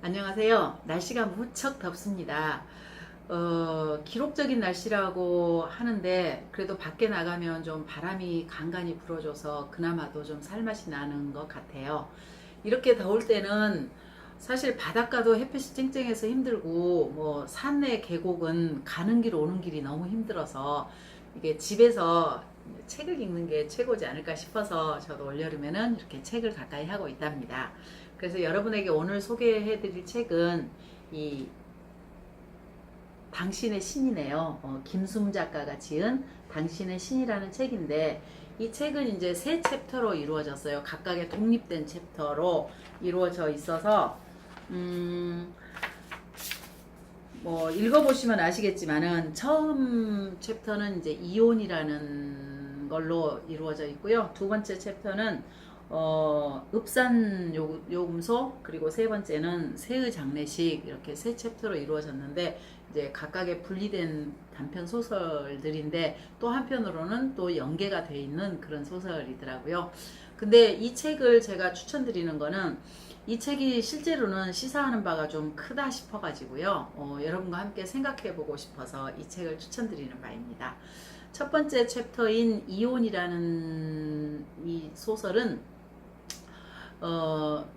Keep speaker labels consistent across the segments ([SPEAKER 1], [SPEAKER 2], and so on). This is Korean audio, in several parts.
[SPEAKER 1] 안녕하세요. 날씨가 무척 덥습니다. 기록적인 날씨라고 하는데 그래도 밖에 나가면 좀 바람이 간간히 불어줘서 그나마도 좀 살맛이 나는 것 같아요. 이렇게 더울 때는 사실 바닷가도 햇빛이 쨍쨍해서 힘들고 뭐 산내 계곡은 가는 길 오는 길이 너무 힘들어서 이게 집에서 책을 읽는 게 최고지 않을까 싶어서 저도 올여름에는 이렇게 책을 가까이 하고 있답니다. 그래서 여러분에게 오늘 소개해드릴 책은 이 당신의 신이네요. 김수무 작가가 지은 당신의 신이라는 책인데 이 책은 이제 세 챕터로 이루어졌어요. 각각의 독립된 챕터로 이루어져 있어서 뭐 읽어보시면 아시겠지만은 처음 챕터는 이제 이혼이라는 걸로 이루어져 있고요. 두 번째 챕터는 읍산 요금소, 그리고 세 번째는 새의 장례식, 이렇게 세 챕터로 이루어졌는데 이제 각각의 분리된 단편 소설들인데 또 한편으로는 또 연계가 돼 있는 그런 소설이더라고요. 근데 이 책을 제가 추천드리는 거는 이 책이 실제로는 시사하는 바가 좀 크다 싶어가지고요. 여러분과 함께 생각해보고 싶어서 이 책을 추천드리는 바입니다. 첫 번째 챕터인 이혼이라는 이 소설은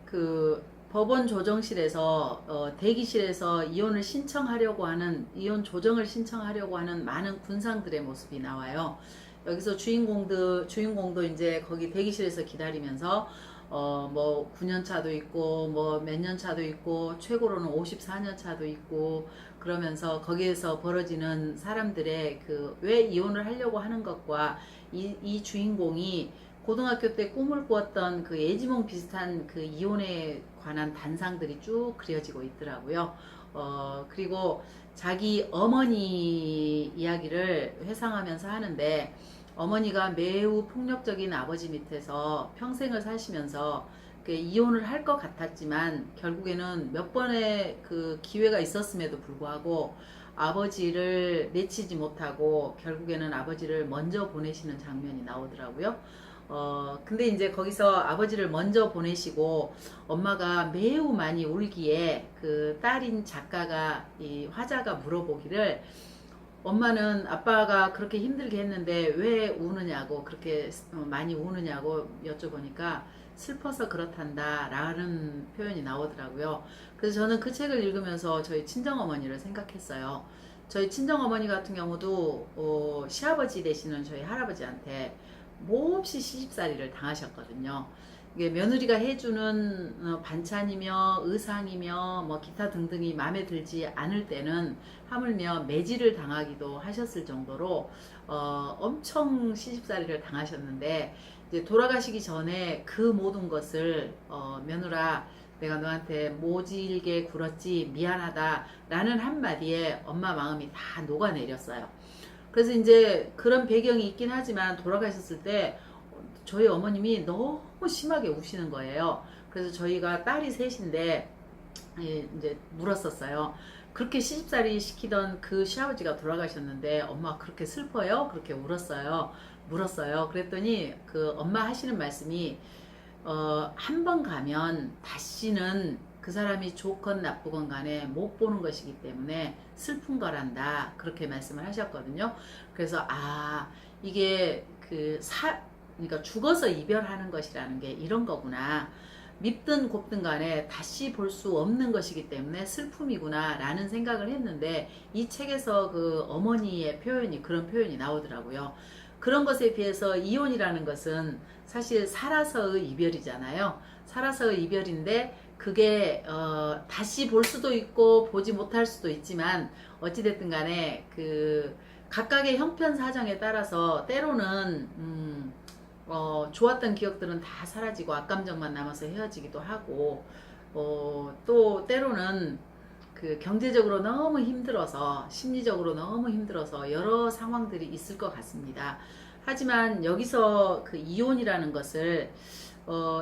[SPEAKER 1] 그 법원 조정실에서 대기실에서 이혼을 신청하려고 하는 이혼 조정을 신청하려고 하는 많은 군상들의 모습이 나와요. 여기서 주인공도 이제 거기 대기실에서 기다리면서 뭐 9년 차도 있고 뭐 몇 년 차도 있고 최고로는 54년 차도 있고 그러면서 거기에서 벌어지는 사람들의 그 왜 이혼을 하려고 하는 것과 이 주인공이 고등학교 때 꿈을 꾸었던 그 예지몽 비슷한 그 이혼에 관한 단상들이 쭉 그려지고 있더라고요. 그리고 자기 어머니 이야기를 회상하면서 하는데 어머니가 매우 폭력적인 아버지 밑에서 평생을 사시면서 그 이혼을 할 것 같았지만 결국에는 몇 번의 그 기회가 있었음에도 불구하고 아버지를 내치지 못하고 결국에는 아버지를 먼저 보내시는 장면이 나오더라고요. 근데 이제 거기서 아버지를 먼저 보내시고 엄마가 매우 많이 울기에 그 딸인 작가가 이 화자가 물어보기를 엄마는 아빠가 그렇게 힘들게 했는데 왜 우느냐고 그렇게 많이 우느냐고 여쭤보니까 슬퍼서 그렇단다 라는 표현이 나오더라고요. 그래서 저는 그 책을 읽으면서 저희 친정어머니를 생각했어요. 저희 친정어머니 같은 경우도 시아버지 되시는 저희 할아버지한테 몹시 시집살이를 당하셨거든요. 이게 며느리가 해주는 반찬이며 의상이며 뭐 기타 등등이 마음에 들지 않을 때는 하물며 매질을 당하기도 하셨을 정도로 엄청 시집살이를 당하셨는데 이제 돌아가시기 전에 그 모든 것을 며느라 내가 너한테 모질게 굴었지 미안하다 라는 한마디에 엄마 마음이 다 녹아내렸어요. 그래서 이제 그런 배경이 있긴 하지만 돌아가셨을 때 저희 어머님이 너무 심하게 우시는 거예요. 그래서 저희가 딸이 셋인데 이제 물었었어요. 그렇게 시집살이 시키던 그 시아버지가 돌아가셨는데 엄마 그렇게 슬퍼요? 그렇게 울었어요. 물었어요. 그랬더니 그 엄마 하시는 말씀이 한 번 가면 다시는 그 사람이 좋건 나쁘건 간에 못 보는 것이기 때문에 슬픈 거란다. 그렇게 말씀을 하셨거든요. 그래서 이게 그러니까 죽어서 이별하는 것이라는 게 이런 거구나. 밉든 곱든 간에 다시 볼 수 없는 것이기 때문에 슬픔이구나 라는 생각을 했는데 이 책에서 그 어머니의 표현이 그런 표현이 나오더라고요. 그런 것에 비해서 이혼이라는 것은 사실 살아서의 이별이잖아요. 살아서의 이별인데 그게 다시 볼 수도 있고 보지 못할 수도 있지만 어찌됐든 간에 그 각각의 형편 사정에 따라서 때로는 좋았던 기억들은 다 사라지고 악감정만 남아서 헤어지기도 하고 또 때로는 그 경제적으로 너무 힘들어서 심리적으로 너무 힘들어서 여러 상황들이 있을 것 같습니다. 하지만 여기서 그 이혼이라는 것을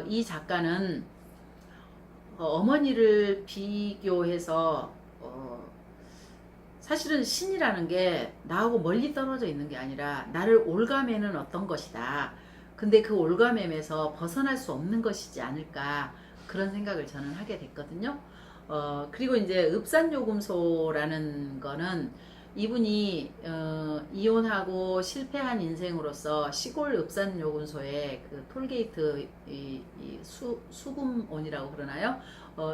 [SPEAKER 1] 이 작가는 어머니를 비교해서 사실은 신이라는 게 나하고 멀리 떨어져 있는 게 아니라 나를 올가매는 어떤 것이다. 근데 그 올가매에서 벗어날 수 없는 것이지 않을까 그런 생각을 저는 하게 됐거든요. 그리고 이제 읍산요금소라는 거는 이분이 이혼하고 실패한 인생으로서 시골 읍산요금소에 그 톨게이트 수금원이라고 그러나요?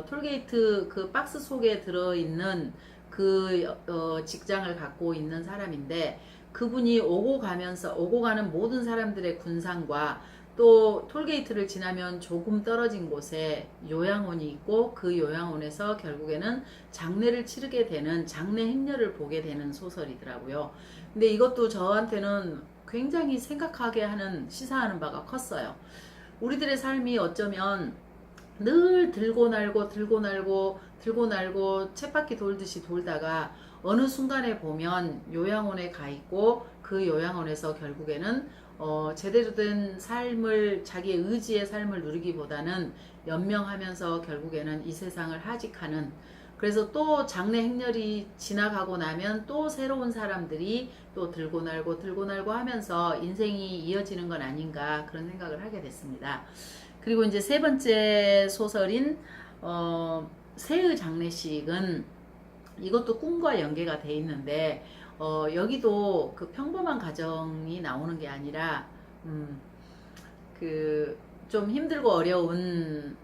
[SPEAKER 1] 톨게이트 그 박스 속에 들어있는 그 직장을 갖고 있는 사람인데, 그분이 오고 가는 모든 사람들의 군상과 또 톨게이트를 지나면 조금 떨어진 곳에 요양원이 있고, 그 요양원에서 결국에는 장례를 치르게 되는, 장례 행렬을 보게 되는 소설이더라고요. 근데 이것도 저한테는 굉장히 생각하게 하는, 시사하는 바가 컸어요. 우리들의 삶이 어쩌면 늘 들고 날고 쳇바퀴 돌듯이 돌다가 어느 순간에 보면 요양원에 가 있고, 그 요양원에서 결국에는 제대로 된 삶을, 자기의 의지의 삶을 누리기보다는 연명하면서 결국에는 이 세상을 하직하는, 그래서 또 장례 행렬이 지나가고 나면 또 새로운 사람들이 또 들고 날고 하면서 인생이 이어지는 건 아닌가, 그런 생각을 하게 됐습니다. 그리고 이제 세 번째 소설인 새의 장례식은, 이것도 꿈과 연계가 돼 있는데, 여기도 그 평범한 가정이 나오는 게 아니라 그 좀 힘들고 어려운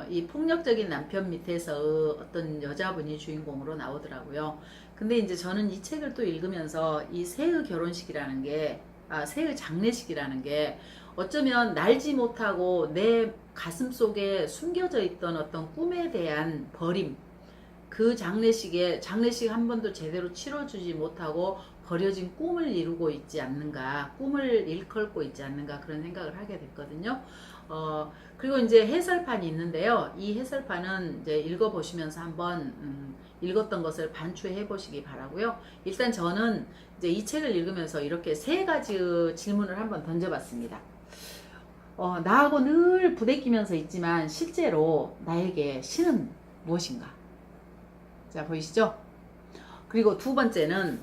[SPEAKER 1] 이 폭력적인 남편 밑에서 어떤 여자분이 주인공으로 나오더라고요. 근데 이제 저는 이 책을 또 읽으면서 이 새의 결혼식이라는 게, 새의 장례식이라는 게 어쩌면 날지 못하고 내 가슴 속에 숨겨져 있던 어떤 꿈에 대한 버림, 그 장례식 한 번도 제대로 치러주지 못하고 버려진 꿈을 이루고 있지 않는가, 꿈을 일컬고 있지 않는가, 그런 생각을 하게 됐거든요. 그리고 이제 해설판이 있는데요. 이 해설판은 이제 읽어보시면서 한번 읽었던 것을 반추해 보시기 바라고요. 일단 저는 이제 이 책을 읽으면서 이렇게 세 가지 질문을 한번 던져봤습니다. 나하고 늘 부대끼면서 있지만 실제로 나에게 신은 무엇인가? 자, 보이시죠? 그리고 두 번째는,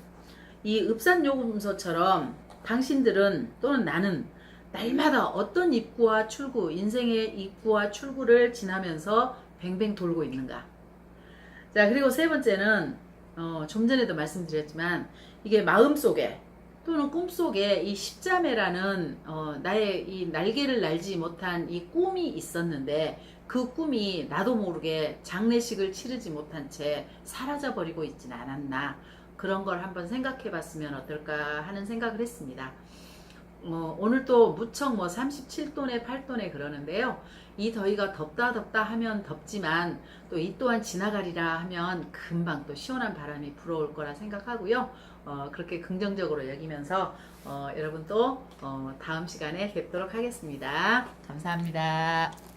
[SPEAKER 1] 이 읍산요금소처럼 당신들은 또는 나는 날마다 어떤 입구와 출구, 인생의 입구와 출구를 지나면서 뱅뱅 돌고 있는가? 자, 그리고 세 번째는 좀 전에도 말씀드렸지만, 이게 마음속에 또는 꿈속에 이 십자매라는 나의 이 날개를 날지 못한 이 꿈이 있었는데, 그 꿈이 나도 모르게 장례식을 치르지 못한 채 사라져 버리고 있진 않았나, 그런 걸 한번 생각해 봤으면 어떨까 하는 생각을 했습니다. 오늘 또 무척 37도네 8도네 그러는데요. 이 더위가 덥다 하면 덥지만 또 이 또한 지나가리라 하면 금방 또 시원한 바람이 불어올 거라 생각하고요. 그렇게 긍정적으로 여기면서 여러분 또 다음 시간에 뵙도록 하겠습니다. 감사합니다.